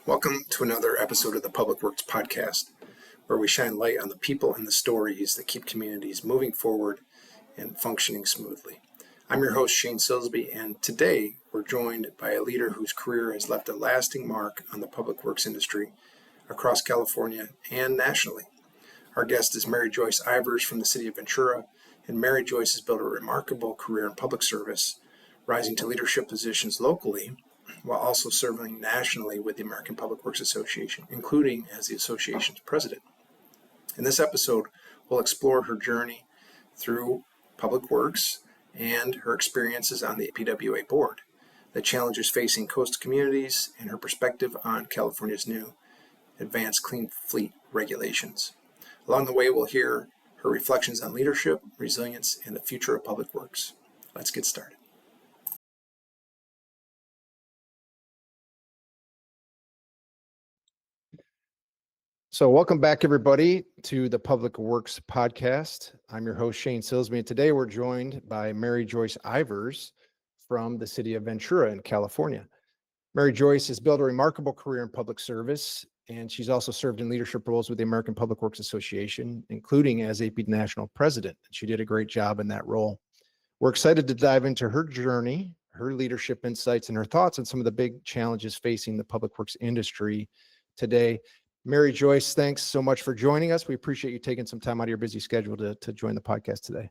Welcome to another episode of the Public Works Podcast, where we shine light on the people and the stories that keep communities moving forward and functioning smoothly. I'm your host, Shane Silsby, and today we're joined by a leader whose career has left a lasting mark on the public works industry across California and nationally. Our guest is Mary Joyce Ivers from the City of Ventura, and Mary Joyce has built a remarkable career in public service, rising to leadership positions locally while also serving nationally with the American Public Works Association, including as the association's president. In this episode, we'll explore her journey through public works and her experiences on the APWA board, the challenges facing coastal communities, and her perspective on California's new advanced clean fleet regulations. Along the way, we'll hear her reflections on leadership, resilience, and the future of public works. Let's get started. So welcome back, everybody, to the Public Works Podcast. I'm your host, Shane Silsby, and today we're joined by Mary Joyce Ivers from the City of Ventura in California. Mary Joyce has built a remarkable career in public service, and she's also served in leadership roles with the American Public Works Association, including as AP National President. She did a great job in that role. We're excited to dive into her journey, her leadership insights, and her thoughts on some of the big challenges facing the public works industry today. Mary Joyce, thanks so much for joining us. We appreciate you taking some time out of your busy schedule to join the podcast today.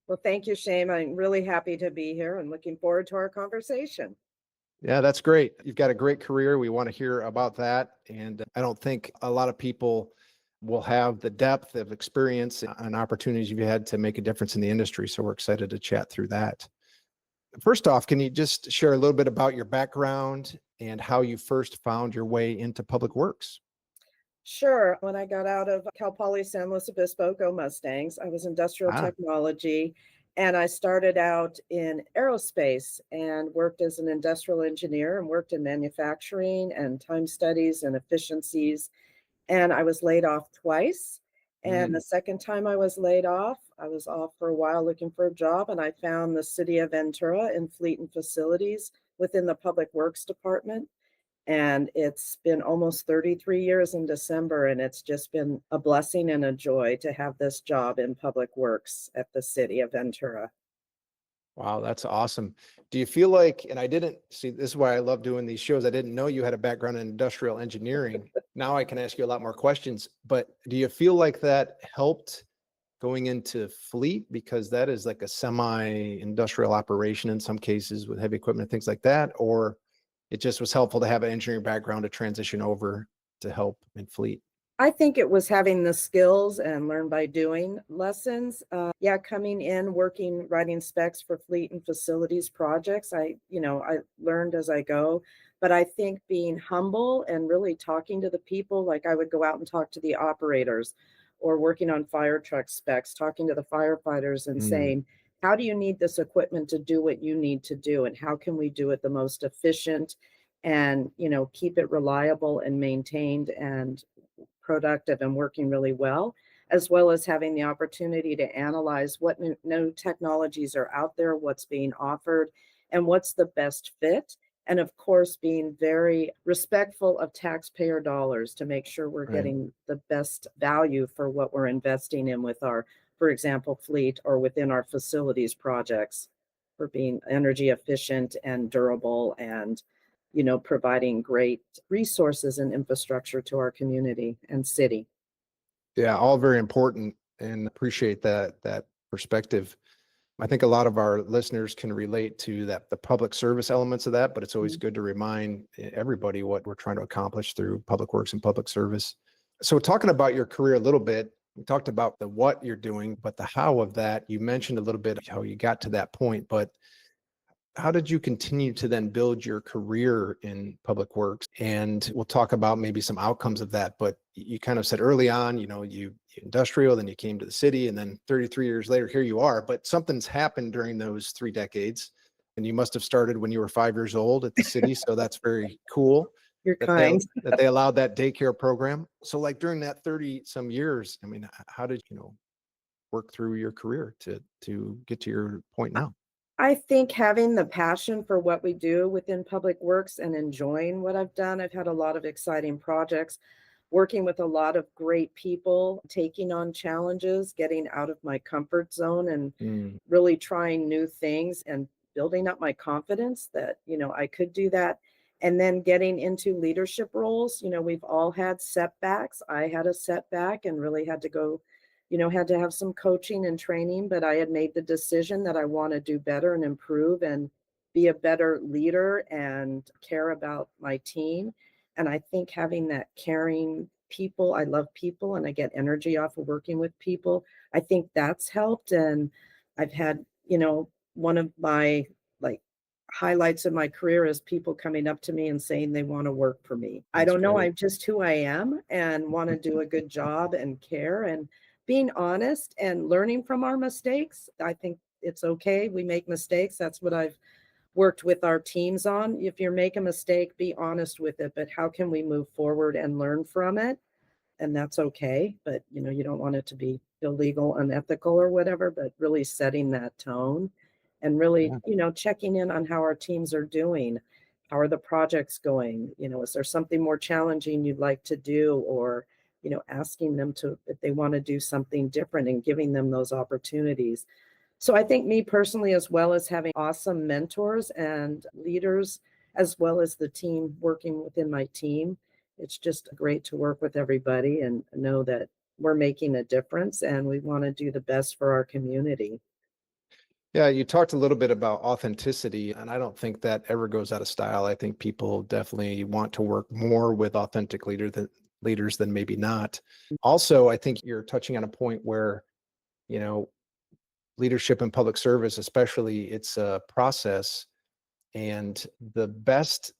Well, thank you, Shane. I'm really happy to be here and looking forward to our conversation. Yeah, that's great. You've got a great career. We want to hear about that. And I don't think a lot of people will have the depth of experience and opportunities you've had to make a difference in the industry. So we're excited to chat through that. First off, can you just share a little bit about your background and how you first found your way into public works? Sure. When I got out of Cal Poly San Luis Obispo, go Mustangs, I was industrial technology, and I started out in aerospace and worked as an industrial engineer and worked in manufacturing and time studies and efficiencies. And I was laid off twice. And the second time I was laid off, I was off for a while looking for a job, and I found the City of Ventura in Fleet and Facilities within the Public Works Department. And it's been almost 33 years in December, and it's just been a blessing and a joy to have this job in public works at the City of Ventura. Wow, that's awesome. Do you feel like, and I didn't see, this is why I love doing these shows. I didn't know you had a background in industrial engineering. Now I can ask you a lot more questions, but do you feel like that helped going into fleet? Because that is like a semi-industrial operation in some cases with heavy equipment and things like that, or it just was helpful to have an engineering background to transition over to help in fleet? I think it was having the skills and learn by doing lessons. Coming in, working, writing specs for fleet and facilities projects. I learned as I go, but I think being humble and really talking to the people, like I would go out and talk to the operators or working on fire truck specs, talking to the firefighters and saying, how do you need this equipment to do what you need to do? And how can we do it the most efficient and, keep it reliable and maintained and productive and working really well, as well as having the opportunity to analyze what new technologies are out there, what's being offered, and what's the best fit. And of course, being very respectful of taxpayer dollars to make sure we're getting the best value for what we're investing in with our, for example, fleet or within our facilities projects, for being energy efficient and durable and providing great resources and infrastructure to our community and city. Yeah, all very important, and appreciate that perspective. I think a lot of our listeners can relate to that, the public service elements of that, but it's always good to remind everybody what we're trying to accomplish through public works and public service. So talking about your career a little bit, we talked about the what you're doing, but the how of that, you mentioned a little bit how you got to that point, but how did you continue to then build your career in public works? And we'll talk about maybe some outcomes of that, but you kind of said early on, you industrial, then you came to the city, and then 33 years later, here you are. But something's happened during those 3 decades, and you must have started when you were 5 years old at the city. So that's very cool. You're kind. That they allowed that daycare program. So like during that 30 some years, how did you work through your career to get to your point now? I think having the passion for what we do within Public Works and enjoying what I've done. I've had a lot of exciting projects, working with a lot of great people, taking on challenges, getting out of my comfort zone and Mm, really trying new things and building up my confidence that, I could do that. And then getting into leadership roles. We've all had setbacks. I had a setback and really had to go, had to have some coaching and training, but I had made the decision that I want to do better and improve and be a better leader and care about my team. And I think having that caring people, I love people and I get energy off of working with people. I think that's helped. And I've had, one of my like highlights of my career is people coming up to me and saying they want to work for me. I that's don't know, great. I'm just who I am and want to do a good job and care and being honest and learning from our mistakes. I think it's okay. We make mistakes. That's what I've worked with our teams on. If you make a mistake, be honest with it, but how can we move forward and learn from it? And that's okay. But you don't want it to be illegal, unethical, or whatever, but really setting that tone and really, Yeah. checking in on how our teams are doing. How are the projects going? Is there something more challenging you'd like to do? Or, asking them to, if they want to do something different and giving them those opportunities. So I think me personally, as well as having awesome mentors and leaders, as well as the team working within my team, it's just great to work with everybody and know that we're making a difference and we want to do the best for our community. Yeah, you talked a little bit about authenticity, and I don't think that ever goes out of style. I think people definitely want to work more with authentic leaders than maybe not. Also, I think you're touching on a point where, you know, leadership in public service, especially, it's a process, and the best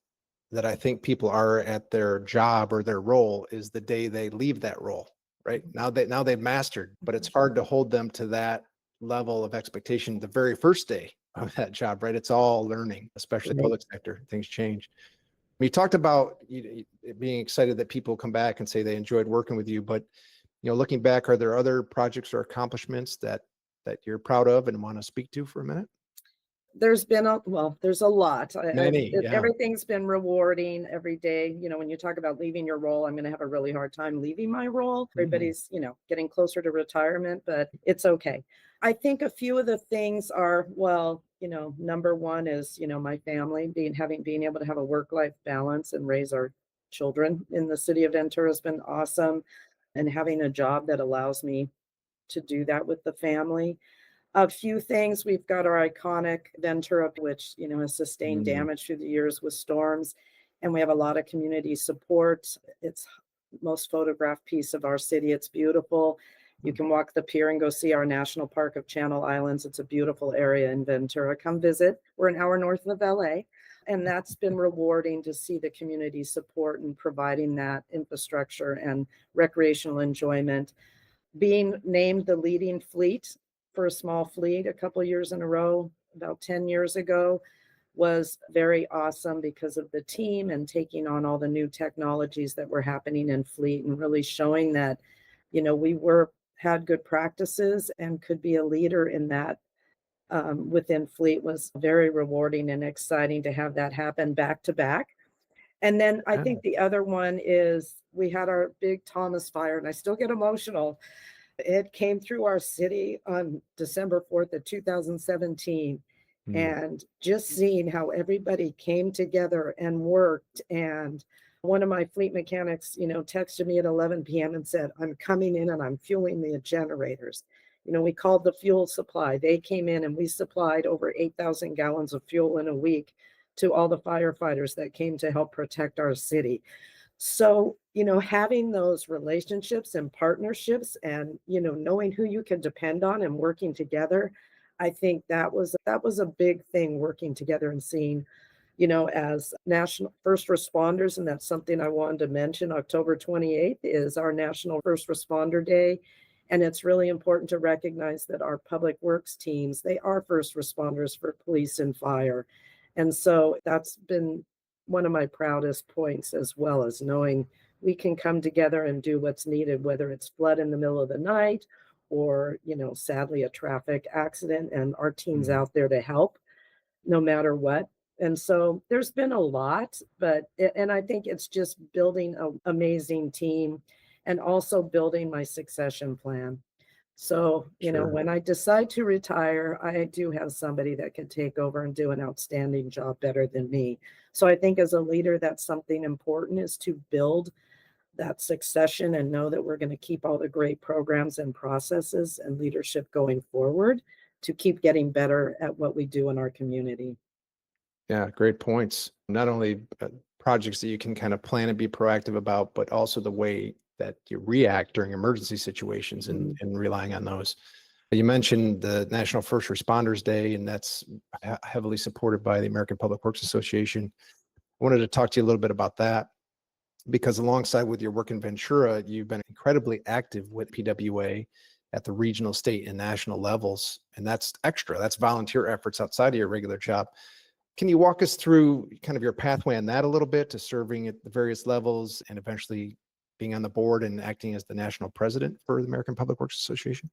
that I think people are at their job or their role is the day they leave that role, right? Now they've mastered, but it's hard to hold them to that level of expectation the very first day of that job, right? It's all learning, especially Right. public sector. Things change. You talked about being excited that people come back and say they enjoyed working with you, but looking back, are there other projects or accomplishments that you're proud of and want to speak to for a minute? There's a lot. Many, yeah. Everything's been rewarding every day. When you talk about leaving your role, I'm going to have a really hard time leaving my role. Mhm. Everybody's, getting closer to retirement, but it's okay. I think a few of the things are, well, number one is, my family being able to have a work-life balance and raise our children in the city of Ventura has been awesome. And having a job that allows me to do that with the family. A few things. We've got our iconic Ventura, which, has sustained Mm, damage through the years with storms. And we have a lot of community support. It's most photographed piece of our city. It's beautiful. You can walk the pier and go see our national park of Channel Islands. It's a beautiful area in Ventura. Come visit. We're an hour north of LA. And that's been rewarding to see the community support and providing that infrastructure and recreational enjoyment. Being named the leading fleet for a small fleet a couple of years in a row, about 10 years ago, was very awesome because of the team and taking on all the new technologies that were happening in fleet and really showing that, we had good practices and could be a leader in that. Within fleet was very rewarding and exciting to have that happen back to back. And then I yeah. think the other one is we had our big Thomas fire, and I still get emotional. It came through our city on December 4th of 2017. Mm, And just seeing how everybody came together and worked. And one of my fleet mechanics, texted me at 11 p.m. and said, I'm coming in and I'm fueling the generators. We called the fuel supply. They came in and we supplied over 8,000 gallons of fuel in a week to all the firefighters that came to help protect our city. So, having those relationships and partnerships and, knowing who you can depend on and working together, I think that was a big thing, working together and seeing, as national first responders. And that's something I wanted to mention. October 28th is our National First Responder Day. And it's really important to recognize that our public works teams, they are first responders for police and fire. And so that's been one of my proudest points, as well as knowing we can come together and do what's needed, whether it's flood in the middle of the night or, sadly, a traffic accident, and our team's mm. out there to help. no matter what. And so there's been a lot, and I think it's just building an amazing team and also building my succession plan. So, Sure. when I decide to retire, I do have somebody that can take over and do an outstanding job better than me. So I think as a leader, that's something important, is to build that succession and know that we're going to keep all the great programs and processes and leadership going forward to keep getting better at what we do in our community. Yeah, great points. Not only projects that you can kind of plan and be proactive about, but also the way that you react during emergency situations and, Mhm. and relying on those. You mentioned the National First Responders Day, and that's heavily supported by the American Public Works Association. I wanted to talk to you a little bit about that because alongside with your work in Ventura, you've been incredibly active with PWA at the regional, state, and national levels. And that's extra. That's volunteer efforts outside of your regular job. Can you walk us through kind of your pathway on that a little bit to serving at the various levels and eventually being on the board and acting as the national president for the American Public Works Association?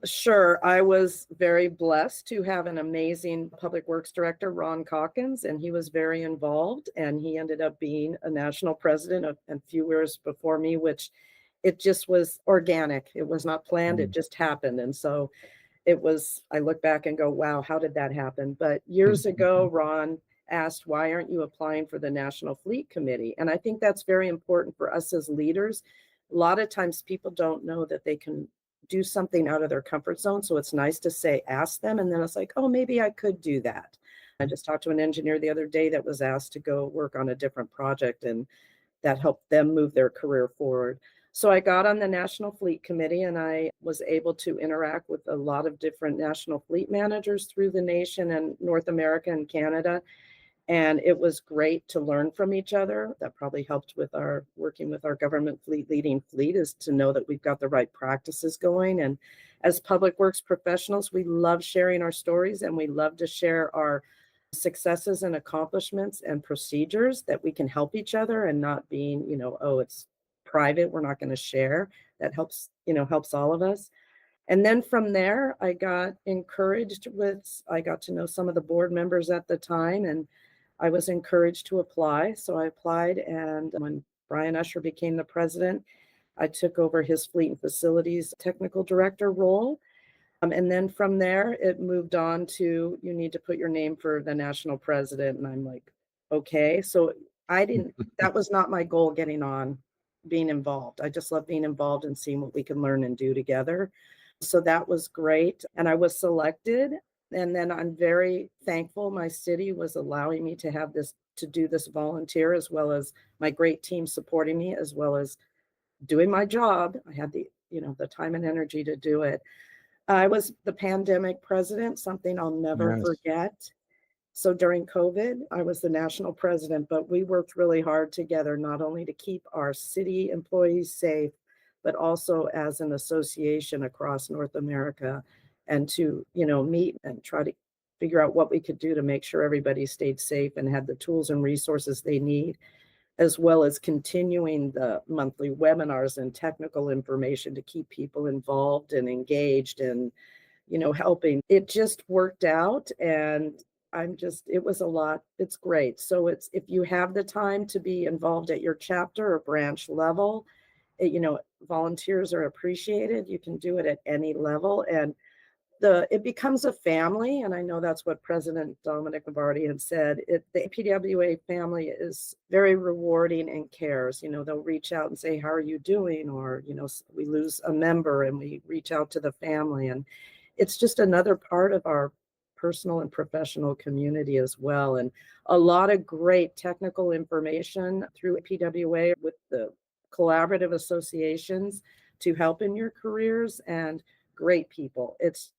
Sure. I was very blessed to have an amazing public works director, Ron Calkins, and he was very involved, and he ended up being a national president a few years before me, which it just was organic. It was not planned. It just happened. And so I look back and go, wow, how did that happen? But years ago, Ron asked, why aren't you applying for the National Fleet Committee? And I think that's very important for us as leaders. A lot of times people don't know that they can do something out of their comfort zone. So it's nice to say, ask them. And then it's like, oh, maybe I could do that. I just talked to an engineer the other day that was asked to go work on a different project, and that helped them move their career forward. So I got on the National Fleet Committee, and I was able to interact with a lot of different national fleet managers through the nation and North America and Canada. And it was great to learn from each other. That probably helped with our working with our government fleet leading fleet, is to know that we've got the right practices going. And as public works professionals, we love sharing our stories, and we love to share our successes and accomplishments and procedures that we can help each other, and not being, oh, it's private, we're not going to share. That helps all of us. And then from there, I got encouraged I got to know some of the board members at the time, and I was encouraged to apply. So I applied, and when Brian Usher became the president, I took over his fleet and facilities technical director role. And then from there, it moved on to, you need to put your name for the national president. And I'm like, okay. So that was not my goal getting on being involved. I just love being involved and seeing what we can learn and do together. So that was great. And I was selected. And then I'm very thankful my city was allowing me to do this volunteer, as well as my great team supporting me, as well as doing my job. I had the time and energy to do it. I was the pandemic president, something I'll never Yes. forget. So during COVID, I was the national president, but we worked really hard together, not only to keep our city employees safe, but also as an association across North America, and to, meet and try to figure out what we could do to make sure everybody stayed safe and had the tools and resources they need, as well as continuing the monthly webinars and technical information to keep people involved and engaged and, helping. It just worked out, and it was a lot. It's great. So if you have the time to be involved at your chapter or branch level, volunteers are appreciated. You can do it at any level, and it becomes a family. And I know that's what President Dominic Lavardi had said. The APWA family is very rewarding and cares. They'll reach out and say, how are you doing? Or, we lose a member and we reach out to the family. And it's just another part of our personal and professional community as well. And a lot of great technical information through APWA with the collaborative associations to help in your careers, and great people. It's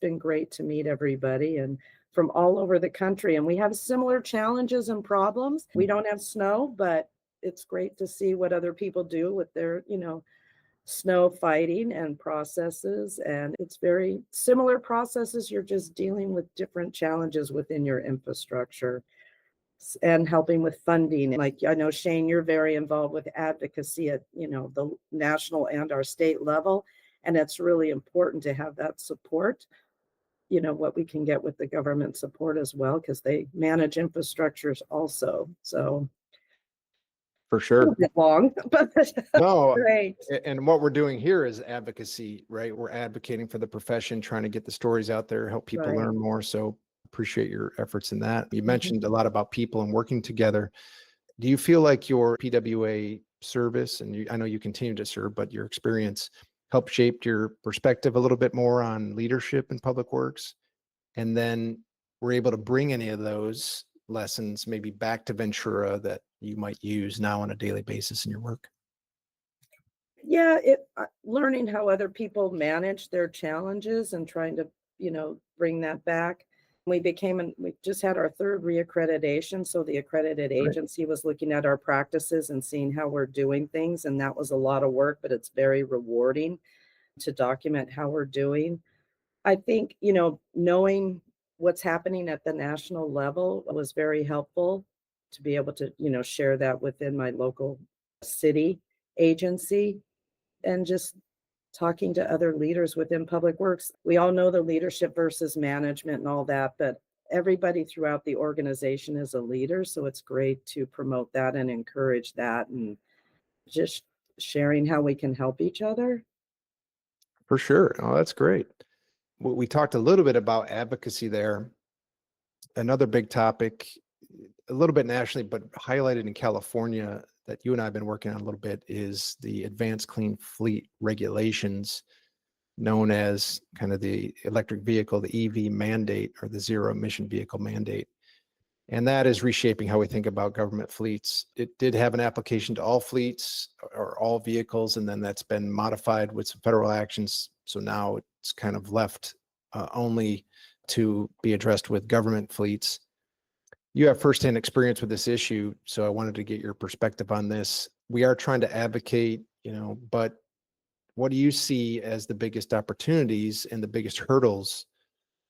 been great to meet everybody, and from all over the country. And we have similar challenges and problems. We don't have snow, but it's great to see what other people do with their, snow fighting and processes. And it's very similar processes. You're just dealing with different challenges within your infrastructure and helping with funding. Like, I know, Shane, you're very involved with advocacy at, the national and our state level. And it's really important to have that support, what we can get with the government support as well, because they manage infrastructures also. So For a sure. little bit long, but No, great. and what we're doing here is advocacy, right? We're advocating for the profession, trying to get the stories out there, help people Right. learn more. So appreciate your efforts in that. You Mhm. mentioned a lot about people and working together. Do you feel like your PWA service, and I know you continue to serve, but your experience helped shape your perspective a little bit more on leadership in public works? And then we're able to bring any of those lessons maybe back to Ventura that you might use now on a daily basis in your work? Yeah, learning how other people manage their challenges and trying to, bring that back. We just had our third reaccreditation. So the accredited Right. agency was looking at our practices and seeing how we're doing things. And that was a lot of work, but it's very rewarding to document how we're doing. I think, knowing what's happening at the national level was very helpful to be able to, share that within my local city agency, and just talking to other leaders within public works. We all know the leadership versus management and all that, but everybody throughout the organization is a leader. So it's great to promote that and encourage that, and just sharing how we can help each other. For sure. Oh, that's great. We talked a little bit about advocacy there. Another big topic, a little bit nationally, but highlighted in California that you and I have been working on a little bit, is the Advanced Clean Fleet regulations, known as kind of the electric vehicle, the EV mandate, or the zero emission vehicle mandate. And that is reshaping how we think about government fleets. It did have an application to all fleets or all vehicles, and then that's been modified with some federal actions. So now it's kind of left only to be addressed with government fleets. You have firsthand experience with this issue, so I wanted to get your perspective on this. We are trying to advocate, but what do you see as the biggest opportunities and the biggest hurdles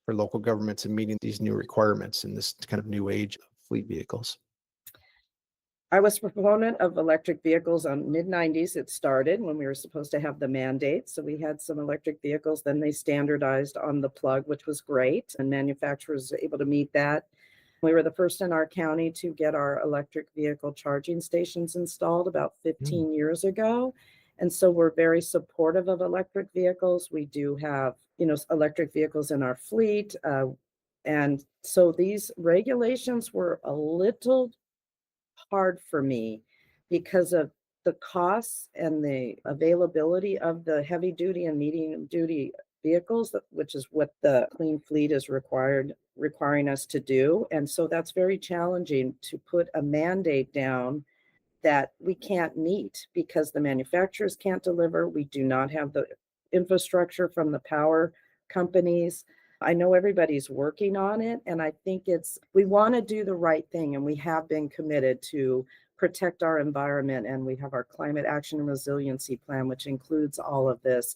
for local governments in meeting these new requirements in this kind of new age of fleet vehicles? I was a proponent of electric vehicles on mid-90s. It started when we were supposed to have the mandate. So we had some electric vehicles, then they standardized on the plug, which was great, and manufacturers were able to meet that. We were the first in our county to get our electric vehicle charging stations installed about 15 years ago. And so we're very supportive of electric vehicles. We do have, electric vehicles in our fleet. And so these regulations were a little hard for me because of the costs and the availability of the heavy duty and medium duty vehicles, which is what the clean fleet is requiring us to do. And so that's very challenging to put a mandate down that we can't meet because the manufacturers can't deliver. We do not have the infrastructure from the power companies. I know everybody's working on it, and I think we want to do the right thing, and we have been committed to protect our environment, and we have our climate action and resiliency plan, which includes all of this.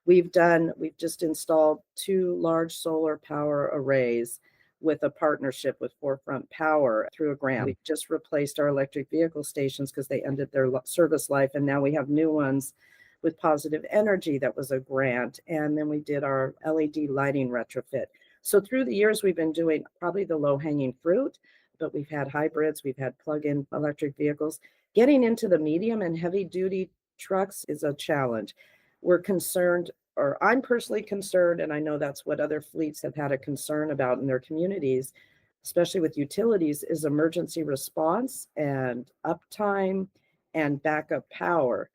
We've just installed 2 large solar power arrays with a partnership with Forefront Power through a grant. We just replaced our electric vehicle stations because they ended their service life, and now we have new ones with Positive Energy. That was a grant. And then we did our LED lighting retrofit. So through the years, we've been doing probably the low-hanging fruit, but we've had hybrids, we've had plug-in electric vehicles. Getting into the medium and heavy-duty trucks is a challenge. We're concerned, or I'm personally concerned, and I know that's what other fleets have had a concern about in their communities, especially with utilities, is emergency response and uptime and backup power.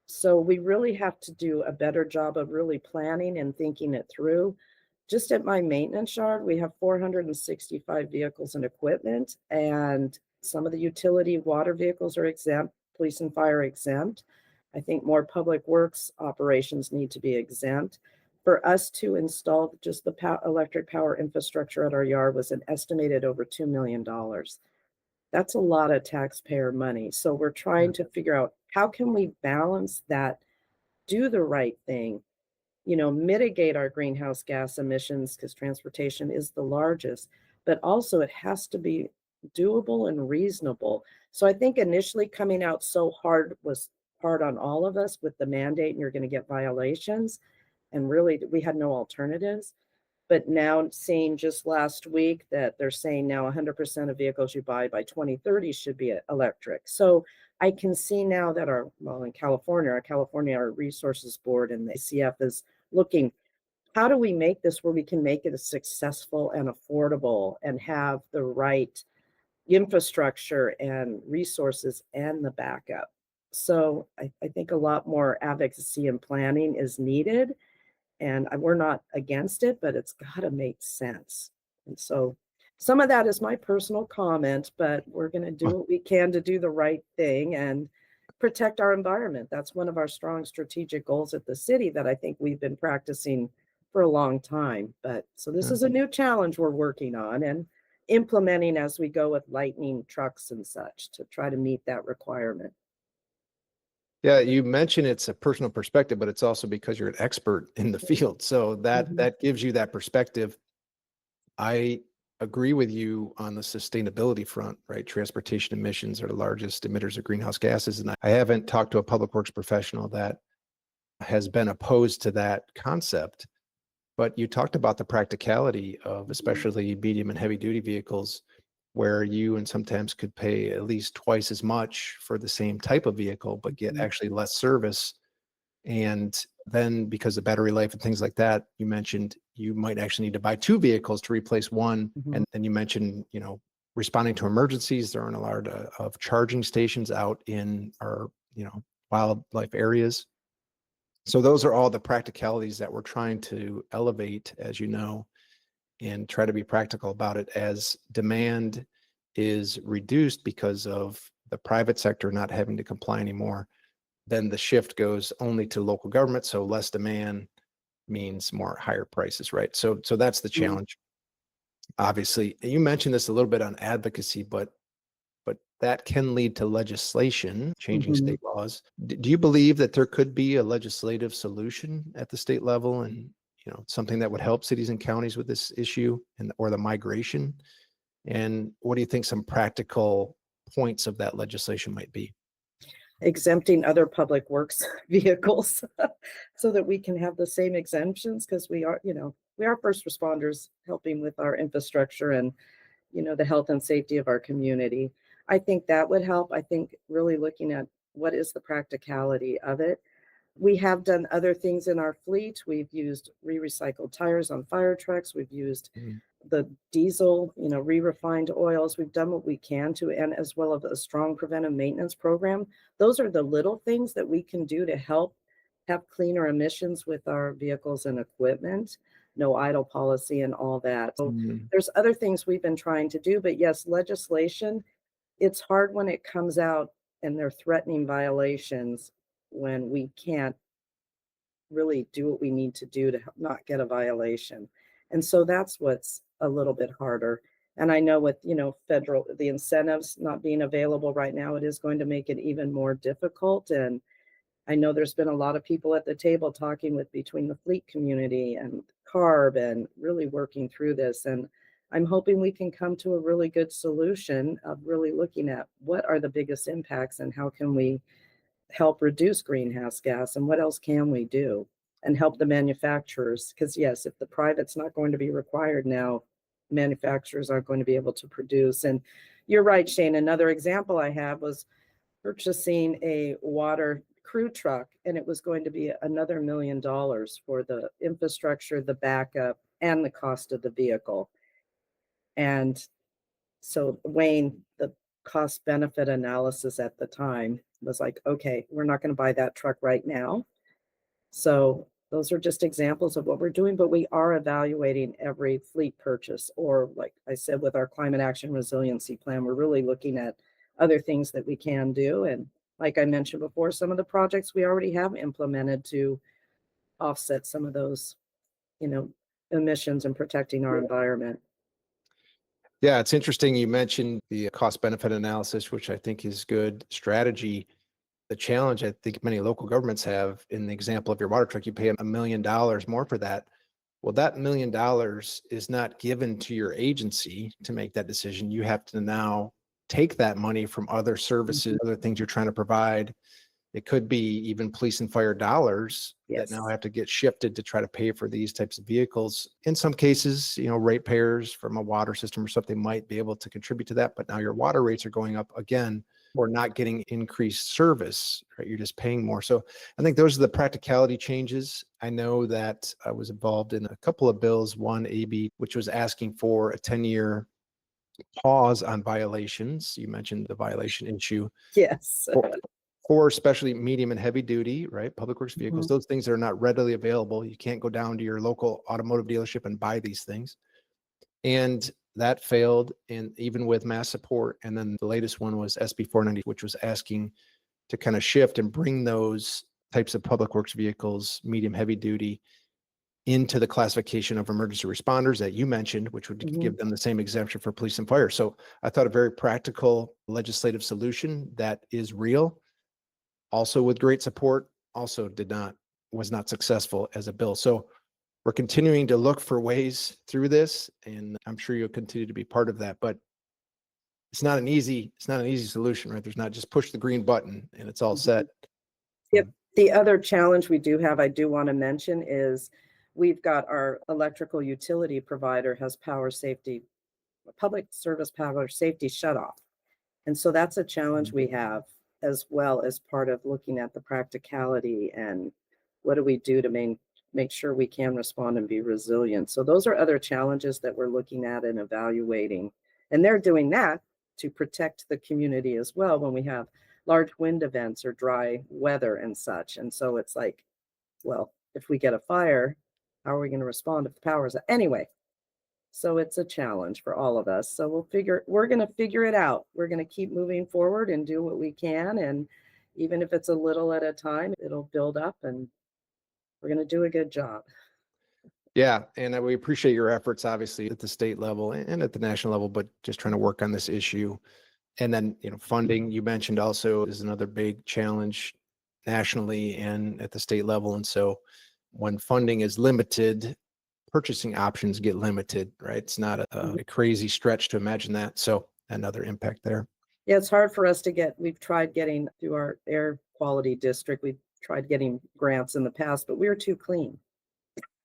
So we really have to do a better job of really planning and thinking it through. Just at my maintenance yard, we have 465 vehicles and equipment, and some of the utility water vehicles are exempt, police and fire exempt. I think more public works operations need to be exempt. For us to install just the electric power infrastructure at our yard was an estimated over $2 million. That's a lot of taxpayer money. So we're trying to figure out how can we balance that, do the right thing, mitigate our greenhouse gas emissions, because transportation is the largest, but also it has to be doable and reasonable. So I think initially coming out so hard was hard on all of us with the mandate, and you're going to get violations. And really, we had no alternatives. But now seeing just last week that they're saying now 100% of vehicles you buy by 2030 should be electric. So I can see now that in California, our Resources Board and the ACF is looking, how do we make this where we can make it a successful and affordable and have the right infrastructure and resources and the backup? So I think a lot more advocacy and planning is needed. And we're not against it, but it's got to make sense. And so some of that is my personal comment, but we're going to do what we can to do the right thing and protect our environment. That's one of our strong strategic goals at the city that I think we've been practicing for a long time. But so this is a new challenge we're working on and implementing as we go with lightning trucks and such to try to meet that requirement. Yeah, you mentioned it's a personal perspective, but it's also because you're an expert in the field. So that gives you that perspective. I agree with you on the sustainability front, right? Transportation emissions are the largest emitters of greenhouse gases. And I haven't talked to a public works professional that has been opposed to that concept. But you talked about the practicality of especially medium and heavy duty vehicles, where you and sometimes could pay at least twice as much for the same type of vehicle, but get actually less service. And then because of battery life and things like that, you mentioned you might actually need to buy two vehicles to replace one. And then you mentioned, responding to emergencies. There aren't a lot of charging stations out in our, wildlife areas. So those are all the practicalities that we're trying to elevate, as you know, and try to be practical about it. As demand is reduced because of the private sector not having to comply anymore, then the shift goes only to local government. So less demand means more higher prices, right? So that's the challenge. Obviously, you mentioned this a little bit on advocacy, but that can lead to legislation, changing state laws. Do you believe that there could be a legislative solution at the state level, and something that would help cities and counties with this issue or the migration? And what do you think some practical points of that legislation might be? Exempting other public works vehicles so that we can have the same exemptions, because we are first responders helping with our infrastructure and the health and safety of our community. I think that would help. I think really looking at what is the practicality of it. We have done other things in our fleet. We've used recycled tires on fire trucks. We've used the diesel, re-refined oils. We've done what we can to, and as well as a strong preventive maintenance program. Those are the little things that we can do to help have cleaner emissions with our vehicles and equipment, no idle policy and all that. So there's other things we've been trying to do, but yes, legislation, it's hard when it comes out and they're threatening violations when we can't really do what we need to do to not get a violation. And so that's what's a little bit harder. And I know with, the incentives not being available right now, it is going to make it even more difficult. And I know there's been a lot of people at the table talking between the fleet community and CARB and really working through this. And I'm hoping we can come to a really good solution of really looking at what are the biggest impacts and how can we help reduce greenhouse gas and what else can we do and help the manufacturers. Because yes, if the private's not going to be required now, manufacturers aren't going to be able to produce. And you're right, Shane. Another example I have was purchasing a water crew truck, and it was going to be another $1 million for the infrastructure, the backup, and the cost of the vehicle. And so weighing the cost benefit analysis at the time was like, okay, we're not going to buy that truck right now. So those are just examples of what we're doing, but we are evaluating every fleet purchase, or like I said, with our climate action resiliency plan, we're really looking at other things that we can do. And like I mentioned before, some of the projects we already have implemented to offset some of those, emissions and protecting our environment. Yeah, it's interesting. You mentioned the cost benefit analysis, which I think is good strategy. The challenge I think many local governments have, in the example of your water truck, you pay $1 million more for that. Well, that $1 million is not given to your agency to make that decision. You have to now take that money from other services, other things you're trying to provide. It could be even police and fire dollars Yes. that now have to get shifted to try to pay for these types of vehicles. In some cases, ratepayers from a water system or something might be able to contribute to that, but now your water rates are going up again, or not getting increased service, right? You're just paying more. So I think those are the practicality changes. I know that I was involved in a couple of bills, one AB, which was asking for a 10-year pause on violations. You mentioned the violation issue. Yes. For especially medium and heavy duty, right? Public works vehicles, Mm-hmm. those things are not readily available. You can't go down to your local automotive dealership and buy these things. And that failed, and even with mass support. And then the latest one was SB 490, which was asking to kind of shift and bring those types of public works vehicles, medium, heavy duty, into the classification of emergency responders that you mentioned, which would Mm-hmm. give them the same exemption for police and fire. So I thought a very practical legislative solution that is real, also with great support, also was not successful as a bill. So we're continuing to look for ways through this, and I'm sure you'll continue to be part of that, but it's not an easy solution, right? There's not just push the green button and it's all set. Yep. The other challenge we do have, I do want to mention, is we've got our electrical utility provider has public service power safety shutoff. And so that's a challenge we have, as well as part of looking at the practicality and what do we do to make sure we can respond and be resilient. So those are other challenges that we're looking at and evaluating. And they're doing that to protect the community as well when we have large wind events or dry weather and such. And so it's like, well, if we get a fire, how are we going to respond if the power's out? Anyway, so it's a challenge for all of us. So we're going to figure it out. We're going to keep moving forward and do what we can. And even if it's a little at a time, it'll build up and we're going to do a good job. Yeah. And we appreciate your efforts, obviously, at the state level and at the national level, but just trying to work on this issue. And then, funding, you mentioned, also is another big challenge nationally and at the state level. And so when funding is limited, purchasing options get limited, right? It's not a crazy stretch to imagine that. So another impact there. Yeah, it's hard for us we've tried getting through our air quality district. We've tried getting grants in the past, but we were too clean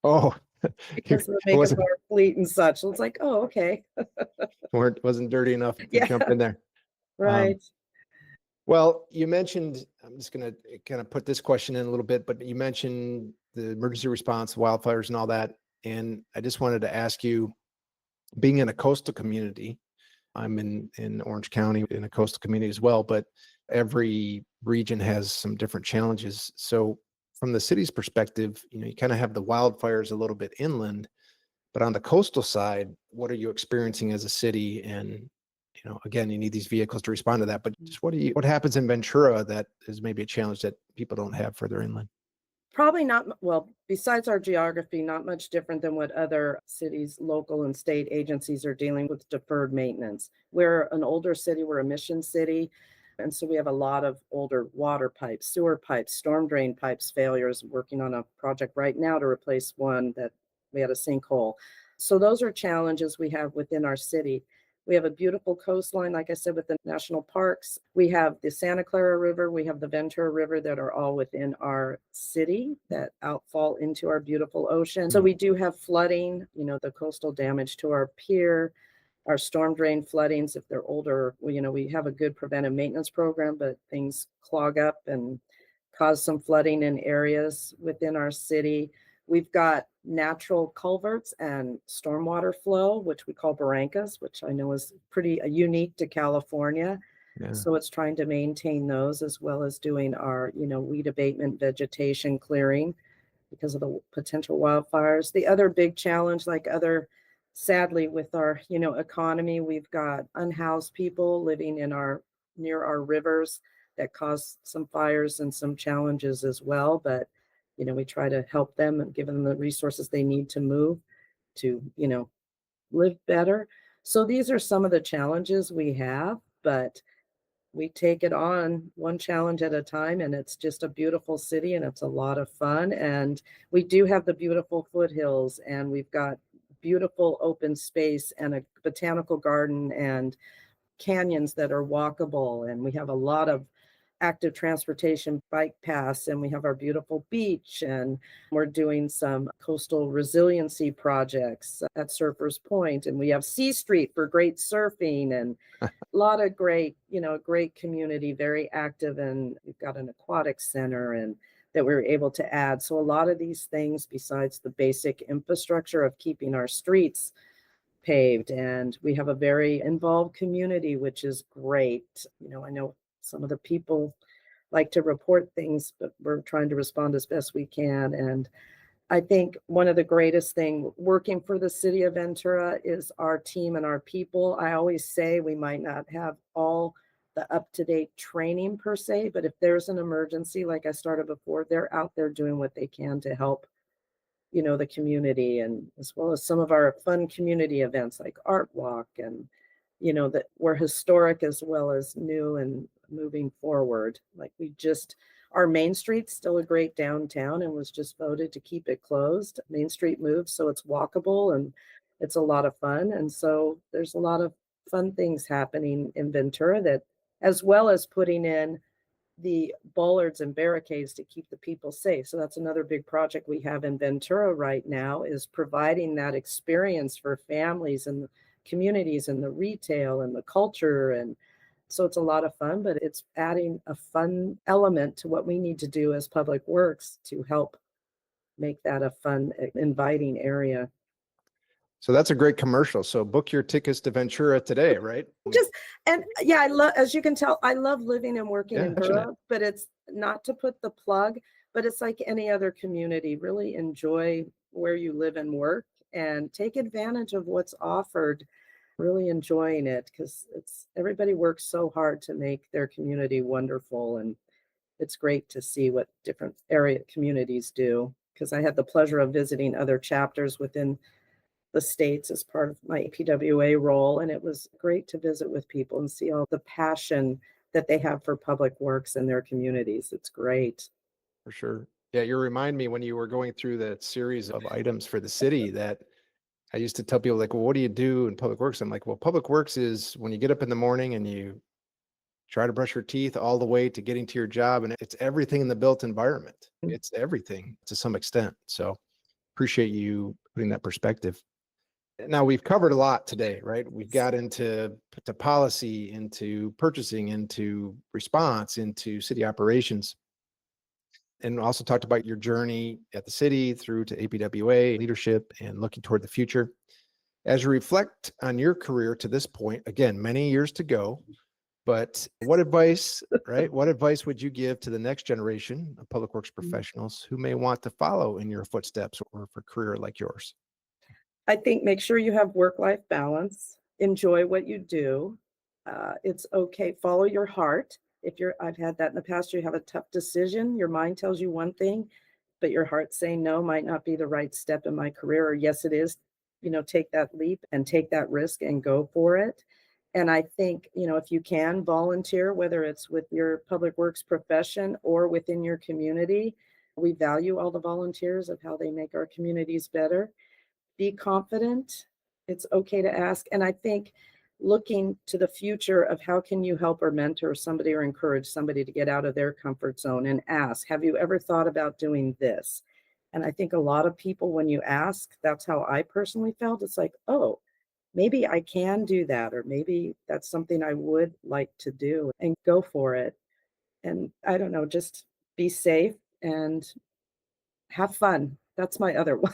Oh, because of the makeup of our fleet and such. So it's like, oh, okay. wasn't dirty enough to jump in there. Right. Well, you mentioned, I'm just going to kind of put this question in a little bit, but you mentioned the emergency response, wildfires and all that. And I just wanted to ask you, being in a coastal community, I'm in Orange County in a coastal community as well, but every region has some different challenges. So from the city's perspective, you kind of have the wildfires a little bit inland, but on the coastal side, what are you experiencing as a city? And again, you need these vehicles to respond to that, but just what happens in Ventura that is maybe a challenge that people don't have further inland? Probably not, well, besides our geography, not much different than what other cities, local and state agencies are dealing with deferred maintenance. We're an older city, we're a mission city. And so we have a lot of older water pipes, sewer pipes, storm drain pipes failures, working on a project right now to replace one that we had a sinkhole. So those are challenges we have within our city. We have a beautiful coastline, like I said, with the national parks. We have the Santa Clara River, we have the Ventura River that are all within our city that outfall into our beautiful ocean. So we do have flooding, the coastal damage to our pier, our storm drain floodings. If they're older, we have a good preventive maintenance program, but things clog up and cause some flooding in areas within our city. We've got natural culverts and stormwater flow, which we call barrancas, which I know is pretty unique to California. Yeah. So it's trying to maintain those as well as doing our, weed abatement, vegetation clearing because of the potential wildfires. The other big challenge, sadly, with our, economy, we've got unhoused people living near our rivers that cause some fires and some challenges as well. But we try to help them and give them the resources they need to move to, live better. So these are some of the challenges we have, but we take it on one challenge at a time, and it's just a beautiful city and it's a lot of fun. And we do have the beautiful foothills, and we've got beautiful open space and a botanical garden and canyons that are walkable. And we have a lot of active transportation bike paths, and we have our beautiful beach, and we're doing some coastal resiliency projects at Surfers Point, and we have C Street for great surfing, and a lot of great, great community, very active, and we've got an aquatic center and that we were able to add. So a lot of these things, besides the basic infrastructure of keeping our streets paved, and we have a very involved community, which is great. I know some of the people like to report things, but we're trying to respond as best we can. And I think one of the greatest thing working for the City of Ventura is our team and our people. I always say we might not have all the up-to-date training per se, but if there's an emergency, like I started before, they're out there doing what they can to help the community, and as well as some of our fun community events like Art Walk, and that we're historic as well as new and moving forward. Like our Main Street's still a great downtown and was just voted to keep it closed. Main Street moved, so it's walkable and it's a lot of fun. And so there's a lot of fun things happening in Ventura, that as well as putting in the bollards and barricades to keep the people safe. So that's another big project we have in Ventura right now, is providing that experience for families and the communities and the retail and the culture. And so it's a lot of fun, but it's adding a fun element to what we need to do as Public Works to help make that a fun, inviting area. So that's a great commercial. So book your tickets to Ventura today, right? I love, as you can tell, I love living and working in passionate. Ventura, but it's not to put the plug, but it's like any other community. Really enjoy where you live and work and take advantage of what's offered. Really enjoying it, because everybody works so hard to make their community wonderful, and it's great to see what different area communities do. Because I had the pleasure of visiting other chapters within the states as part of my APWA role, and it was great to visit with people and see all the passion that they have for public works in their communities. It's great. For sure. Yeah, you remind me when you were going through that series of items for the city that I used to tell people, like, well, what do you do in public works? I'm like, well, public works is when you get up in the morning and you try to brush your teeth all the way to getting to your job. And it's everything in the built environment. It's everything to some extent. So appreciate you putting that perspective. Now, we've covered a lot today, right? We got into policy, into purchasing, into response, into city operations, and also talked about your journey at the city through to APWA leadership and looking toward the future. As you reflect on your career to this point, again, many years to go, but what advice, right? What advice would you give to the next generation of public works professionals who may want to follow in your footsteps or for a career like yours? I think make sure you have work-life balance, enjoy what you do. It's okay, follow your heart. I've had that in the past, you have a tough decision, your mind tells you one thing, but your heart saying no might not be the right step in my career, or yes, it is. Take that leap and take that risk and go for it. And I think, if you can volunteer, whether it's with your public works profession or within your community, we value all the volunteers of how they make our communities better. Be confident. It's okay to ask. And I think looking to the future of how can you help or mentor somebody or encourage somebody to get out of their comfort zone, and ask, have you ever thought about doing this? And I think a lot of people, when you ask, that's how I personally felt. It's like, oh, maybe I can do that, or maybe that's something I would like to do, and go for it. And I don't know, just be safe and have fun. That's my other one.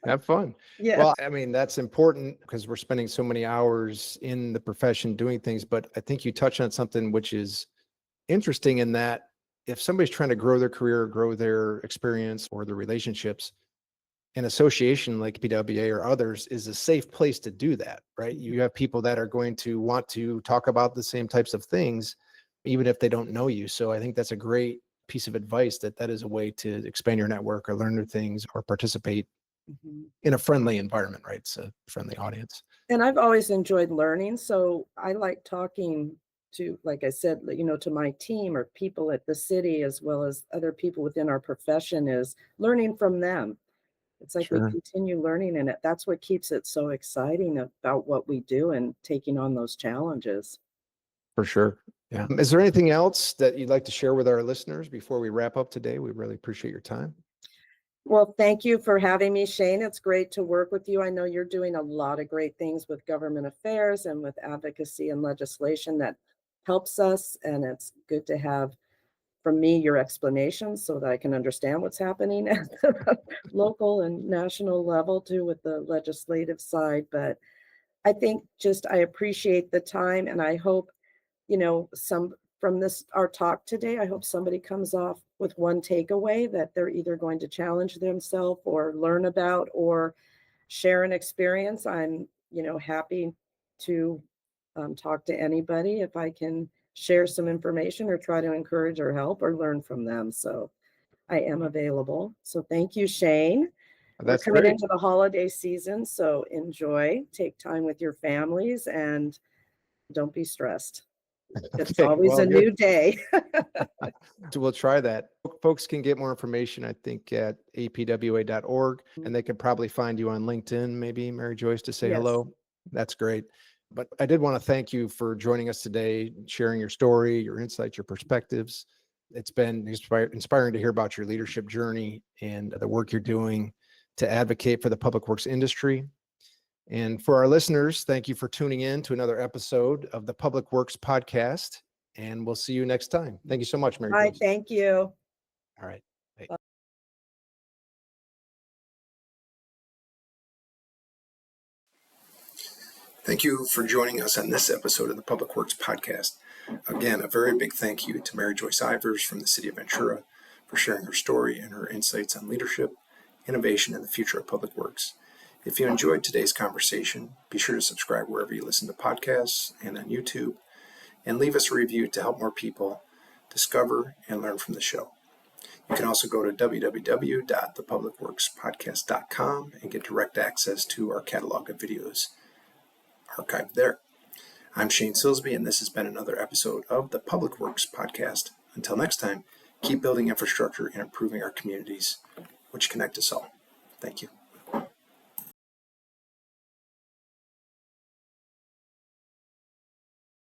Have fun. Yeah. Well, I mean, that's important because we're spending so many hours in the profession doing things, but I think you touched on something which is interesting, in that if somebody's trying to grow their career, grow their experience or their relationships, an association like PWA or others is a safe place to do that, right? You have people that are going to want to talk about the same types of things, even if they don't know you. So I think that's a great piece of advice, that is a way to expand your network or learn new things or participate in a friendly environment, right? It's a friendly audience. And I've always enjoyed learning. So I like talking to, like I said, to my team or people at the city, as well as other people within our profession, is learning from them. It's like we continue learning in it. That's what keeps it so exciting about what we do and taking on those challenges. For sure. Yeah. Is there anything else that you'd like to share with our listeners before we wrap up today? We really appreciate your time. Well, thank you for having me, Shane. It's great to work with you. I know you're doing a lot of great things with government affairs and with advocacy and legislation that helps us. And it's good to have from me your explanations so that I can understand what's happening at the local and national level too with the legislative side. But I think I appreciate the time, and I hope, some from our talk today, I hope somebody comes off with one takeaway that they're either going to challenge themselves or learn about or share an experience. I'm, happy to talk to anybody if I can share some information or try to encourage or help or learn from them. So I am available. So thank you, Shane. We're That's coming great. into the holiday season, so enjoy, take time with your families, and don't be stressed. It's Okay, always well, a good. new day. So we'll try that. Folks can get more information, I think, at apwa.org, and they could probably find you on LinkedIn, maybe, Mary Joyce, to say Yes. hello. That's great. But I did want to thank you for joining us today, sharing your story, your insights, your perspectives. It's been inspiring to hear about your leadership journey and the work you're doing to advocate for the public works industry. And for our listeners, thank you for tuning in to another episode of the Public Works Podcast. And we'll see you next time. Thank you so much, Mary Hi, Joyce. thank you. All right. Bye. Thank you for joining us on this episode of the Public Works Podcast. Again, a very big thank you to Mary Joyce Ivers from the City of Ventura for sharing her story and her insights on leadership, innovation, and the future of public works. If you enjoyed today's conversation, be sure to subscribe wherever you listen to podcasts and on YouTube, and leave us a review to help more people discover and learn from the show. You can also go to www.thepublicworkspodcast.com and get direct access to our catalog of videos archived there. I'm Shane Silsby, and this has been another episode of the Public Works Podcast. Until next time, keep building infrastructure and improving our communities, which connect us all. Thank you.